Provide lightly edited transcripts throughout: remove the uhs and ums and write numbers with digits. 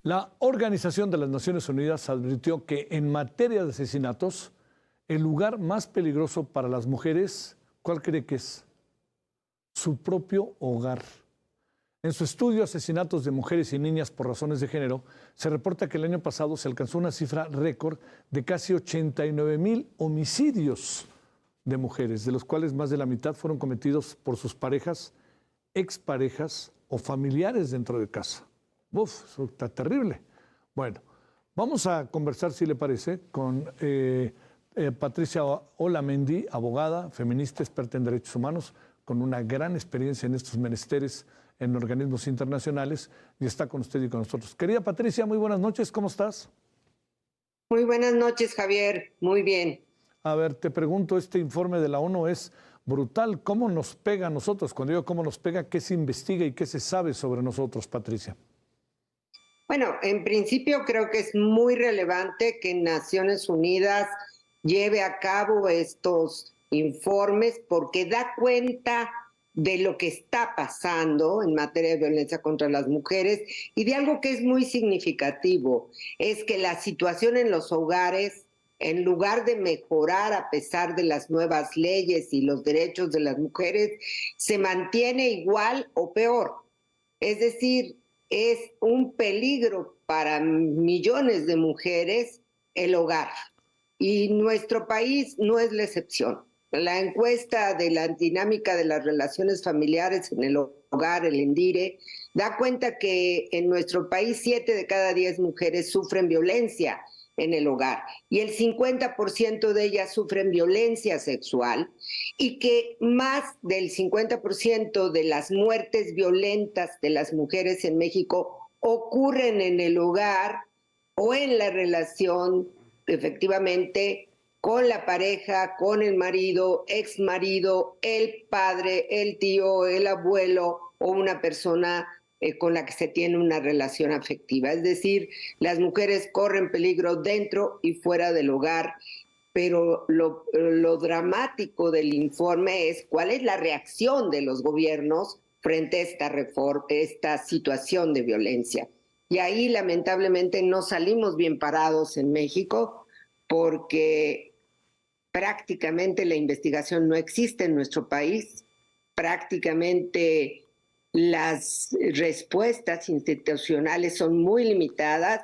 La Organización de las Naciones Unidas advirtió que en materia de asesinatos, el lugar más peligroso para las mujeres, ¿cuál cree que es? Su propio hogar. En su estudio Asesinatos de mujeres y niñas por razones de género, se reporta que el año pasado se alcanzó una cifra récord de casi 89,000 homicidios de mujeres, de los cuales más de la mitad fueron cometidos por sus parejas, exparejas o familiares dentro de casa. Uf, eso está terrible. Bueno, vamos a conversar, si le parece, con Patricia Olamendi, abogada, feminista, experta en derechos humanos, con una gran experiencia en estos menesteres en organismos internacionales, y está con usted y con nosotros. Querida Patricia, muy buenas noches, ¿cómo estás? Muy buenas noches, Javier. Muy bien. A ver, te pregunto, este informe de la ONU es brutal. ¿Cómo nos pega a nosotros? Cuando digo cómo nos pega, ¿qué se investiga y qué se sabe sobre nosotros, Patricia? Bueno, en principio creo que es muy relevante que Naciones Unidas lleve a cabo estos informes porque da cuenta de lo que está pasando en materia de violencia contra las mujeres y de algo que es muy significativo, es que la situación en los hogares, en lugar de mejorar a pesar de las nuevas leyes y los derechos de las mujeres, se mantiene igual o peor. Es decir, es un peligro para millones de mujeres el hogar. Y nuestro país no es la excepción. La encuesta de la dinámica de las relaciones familiares en el hogar, el ENDIRE, da cuenta que en nuestro país 7 de cada 10 mujeres sufren violencia en el hogar y el 50% de ellas sufren violencia sexual y que más del 50% de las muertes violentas de las mujeres en México ocurren en el hogar o en la relación, efectivamente, con la pareja, con el marido, ex marido, el padre, el tío, el abuelo o una persona con la que se tiene una relación afectiva. Es decir, las mujeres corren peligro dentro y fuera del hogar, pero lo dramático del informe es cuál es la reacción de los gobiernos frente a esta situación de violencia. Y ahí lamentablemente no salimos bien parados en México porque prácticamente la investigación no existe en nuestro país, prácticamente las respuestas institucionales son muy limitadas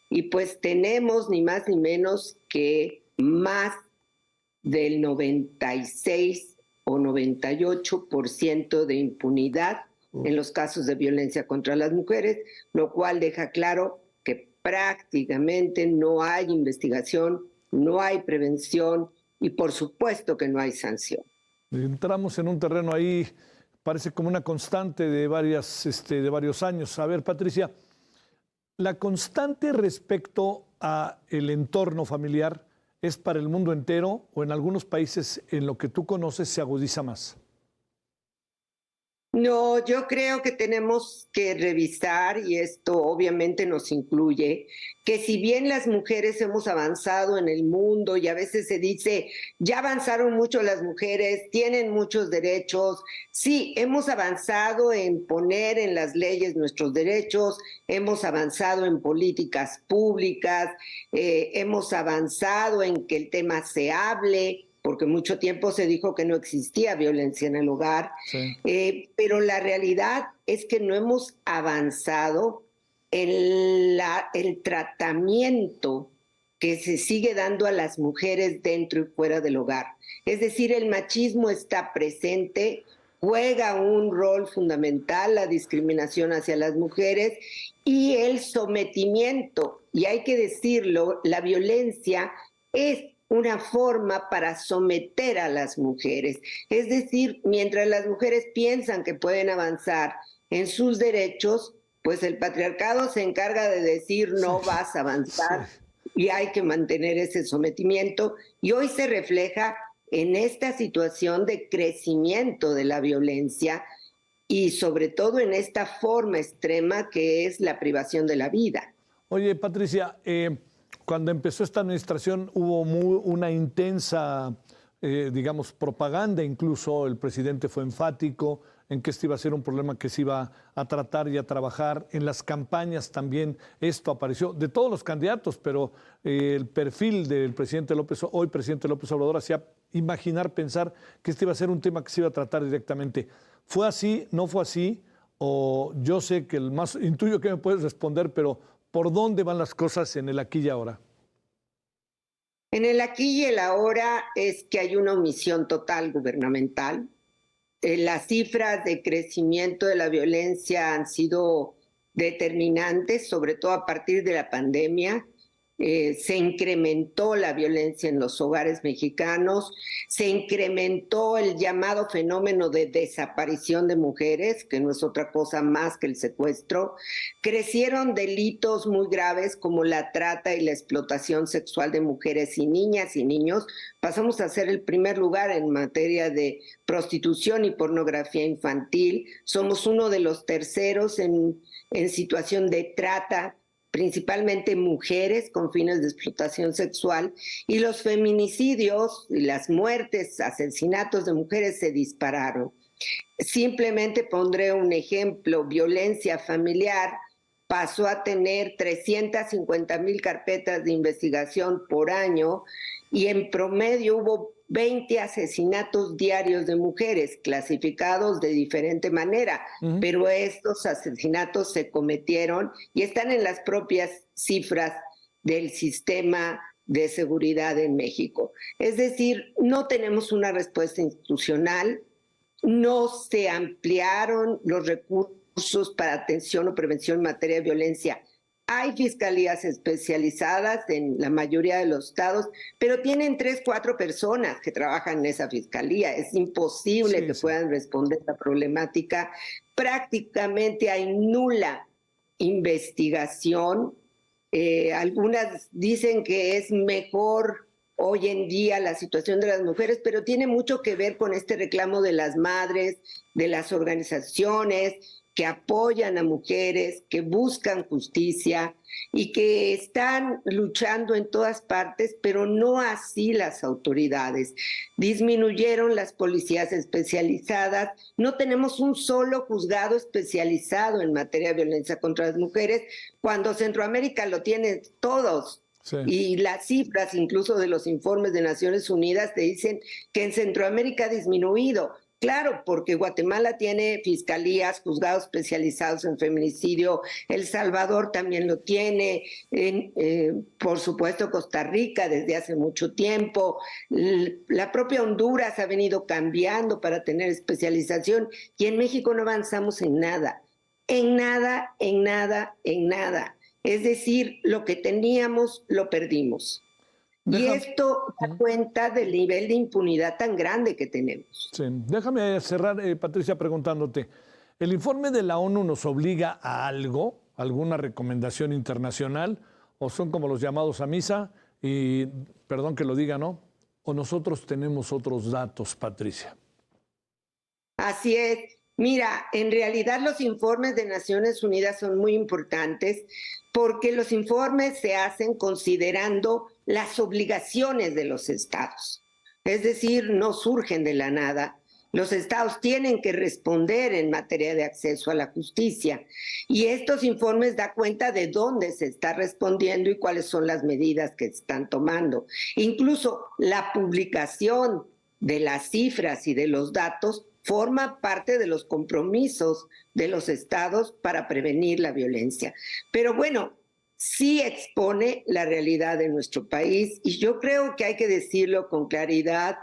y pues tenemos ni más ni menos que más del 96 o 98% de impunidad en los casos de violencia contra las mujeres, lo cual deja claro que prácticamente no hay investigación, no hay prevención y por supuesto que no hay sanción. Entramos en un terreno ahí, parece como una constante de varios años. A ver, Patricia, la constante respecto a el entorno familiar es para el mundo entero o en algunos países en lo que tú conoces se agudiza más. No, yo creo que tenemos que revisar, y esto obviamente nos incluye, que si bien las mujeres hemos avanzado en el mundo y a veces se dice, ya avanzaron mucho las mujeres, tienen muchos derechos, sí, hemos avanzado en poner en las leyes nuestros derechos, hemos avanzado en políticas públicas, hemos avanzado en que el tema se hable, porque mucho tiempo se dijo que no existía violencia en el hogar, Sí. pero la realidad es que no hemos avanzado en el tratamiento que se sigue dando a las mujeres dentro y fuera del hogar. Es decir, el machismo está presente, juega un rol fundamental la discriminación hacia las mujeres y el sometimiento, y hay que decirlo, la violencia es una forma para someter a las mujeres. Es decir, mientras las mujeres piensan que pueden avanzar en sus derechos, pues el patriarcado se encarga de decir Sí, no vas a sí. avanzar y hay que mantener ese sometimiento. Y hoy se refleja en esta situación de crecimiento de la violencia y sobre todo en esta forma extrema que es la privación de la vida. Oye, Patricia, cuando empezó esta administración hubo una intensa, digamos, propaganda, incluso el presidente fue enfático, en que este iba a ser un problema que se iba a tratar y a trabajar. En las campañas también esto apareció, de todos los candidatos, pero el perfil del presidente hoy presidente López Obrador, hacía imaginar, pensar que este iba a ser un tema que se iba a tratar directamente. ¿Fue así? ¿No fue así? O yo sé que el más, intuyo que me puedes responder, pero ¿por dónde van las cosas en el aquí y ahora? En el aquí y el ahora es que hay una omisión total gubernamental. Las cifras de crecimiento de la violencia han sido determinantes, sobre todo a partir de la pandemia. Se incrementó la violencia en los hogares mexicanos, se incrementó el llamado fenómeno de desaparición de mujeres, que no es otra cosa más que el secuestro. Crecieron delitos muy graves como la trata y la explotación sexual de mujeres y niñas y niños. Pasamos a ser el primer lugar en materia de prostitución y pornografía infantil. Somos uno de los terceros en situación de trata, principalmente mujeres con fines de explotación sexual, y los feminicidios y las muertes, asesinatos de mujeres se dispararon. Simplemente pondré un ejemplo: violencia familiar pasó a tener 350,000 carpetas de investigación por año y en promedio hubo 20 asesinatos diarios de mujeres, clasificados de diferente manera, pero estos asesinatos se cometieron y están en las propias cifras del sistema de seguridad en México. Es decir, no tenemos una respuesta institucional, no se ampliaron los recursos para atención o prevención en materia de violencia. Hay fiscalías especializadas en la mayoría de los estados, pero tienen 3, 4 personas que trabajan en esa fiscalía. Es imposible que puedan responder a la problemática. Prácticamente hay nula investigación. Algunas dicen que es mejor hoy en día la situación de las mujeres, pero tiene mucho que ver con este reclamo de las madres, de las organizaciones que apoyan a mujeres, que buscan justicia y que están luchando en todas partes, pero no así las autoridades. Disminuyeron las policías especializadas, no tenemos un solo juzgado especializado en materia de violencia contra las mujeres, cuando Centroamérica lo tiene todos. Sí. Y las cifras, incluso de los informes de Naciones Unidas, te dicen que en Centroamérica ha disminuido. Claro, porque Guatemala tiene fiscalías, juzgados especializados en feminicidio, El Salvador también lo tiene, por supuesto Costa Rica desde hace mucho tiempo, la propia Honduras ha venido cambiando para tener especialización y en México no avanzamos en nada, en nada, en nada, en nada. Es decir, lo que teníamos lo perdimos. Y esto da cuenta del nivel de impunidad tan grande que tenemos. Sí. Déjame cerrar, Patricia, preguntándote. ¿El informe de la ONU nos obliga a algo, alguna recomendación internacional, o son como los llamados a misa, y perdón que lo diga, ¿no? ¿O nosotros tenemos otros datos, Patricia? Así es. Mira, en realidad los informes de Naciones Unidas son muy importantes porque los informes se hacen considerando las obligaciones de los estados. Es decir, no surgen de la nada. Los estados tienen que responder en materia de acceso a la justicia y estos informes dan cuenta de dónde se está respondiendo y cuáles son las medidas que se están tomando. Incluso la publicación de las cifras y de los datos forma parte de los compromisos de los estados para prevenir la violencia. Pero bueno, sí expone la realidad de nuestro país y yo creo que hay que decirlo con claridad.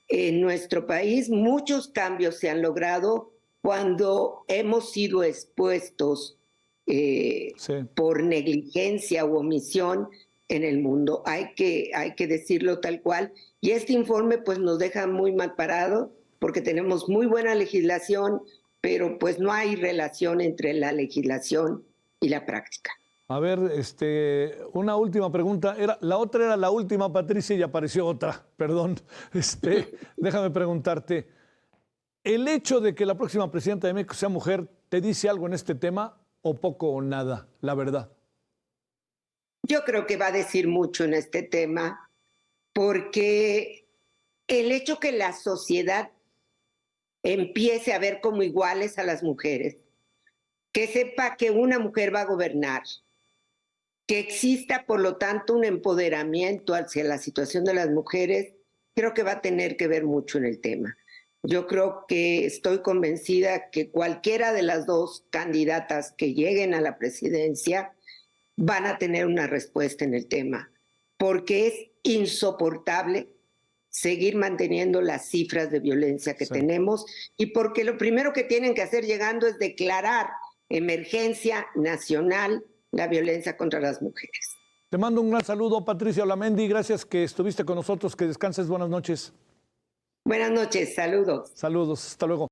En nuestro país muchos cambios se han logrado cuando hemos sido expuestos por negligencia u omisión en el mundo. Hay que decirlo tal cual. Y este informe pues nos deja muy mal parado porque tenemos muy buena legislación, pero pues no hay relación entre la legislación y la práctica. A ver, una última pregunta. La otra era la última, Patricia, y apareció otra. Perdón. Déjame preguntarte. ¿El hecho de que la próxima presidenta de México sea mujer te dice algo en este tema o poco o nada, la verdad? Yo creo que va a decir mucho en este tema porque el hecho que la sociedad empiece a ver como iguales a las mujeres, que sepa que una mujer va a gobernar, que exista, por lo tanto, un empoderamiento hacia la situación de las mujeres, creo que va a tener que ver mucho en el tema. Yo creo que estoy convencida que cualquiera de las dos candidatas que lleguen a la presidencia van a tener una respuesta en el tema, porque es insoportable seguir manteniendo las cifras de violencia que tenemos y porque lo primero que tienen que hacer llegando es declarar emergencia nacional la violencia contra las mujeres. Te mando un gran saludo, Patricia Olamendi. Gracias que estuviste con nosotros. Que descanses. Buenas noches. Buenas noches. Saludos. Saludos. Hasta luego.